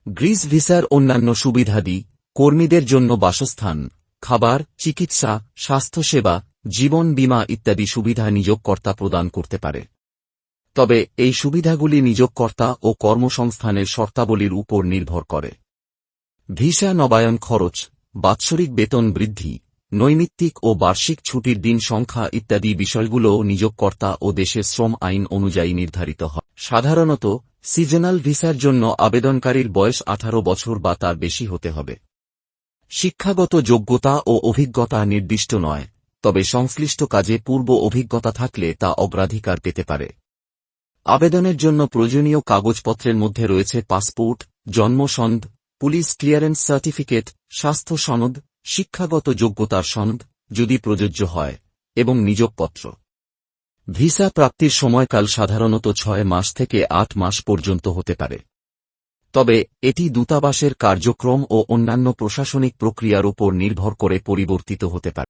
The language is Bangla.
গ্রিস ভিসার অন্যান্য সুবিধাদি কর্মীদের জন্য বাসস্থান, খাবার, চিকিৎসা, স্বাস্থ্যসেবা, জীবন বীমা ইত্যাদি সুবিধা নিয়োগকর্তা প্রদান করতে পারে। তবে এই সুবিধাগুলি নিয়োগকর্তা ও কর্মসংস্থানের শর্তাবলীর উপর নির্ভর করে। ভিসা নবায়ন খরচ, বাৎসরিক বেতন বৃদ্ধি, নৈমিত্তিক ও বার্ষিক ছুটির দিন সংখ্যা ইত্যাদি বিষয়গুলো নিয়োগকর্তা ও দেশের শ্রম আইন অনুযায়ী নির্ধারিত হয়। সাধারণত সিজনাল ভিসার জন্য আবেদনকারীর বয়স 18 বছর বা তার বেশি হতে হবে। শিক্ষাগত যোগ্যতা ও অভিজ্ঞতা নির্দিষ্ট নয়, তবে সংশ্লিষ্ট কাজে পূর্ব অভিজ্ঞতা থাকলে তা অগ্রাধিকার পেতে পারে। আবেদনের জন্য প্রয়োজনীয় কাগজপত্রের মধ্যে রয়েছে পাসপোর্ট, জন্ম সনদ, পুলিশ ক্লিয়ারেন্স সার্টিফিকেট, স্বাস্থ্য সনদ, শিক্ষাগত যোগ্যতার সনদ যদি প্রযোজ্য হয়, এবং নিয়োগপত্র। ভিসা প্রাপ্তির সময়কাল সাধারণত 6 মাস থেকে 8 মাস পর্যন্ত হতে পারে, তবে এটি দূতাবাসের কার্যক্রম ও অন্যান্য প্রশাসনিক প্রক্রিয়ার উপর নির্ভর করে পরিবর্তিত হতে পারে।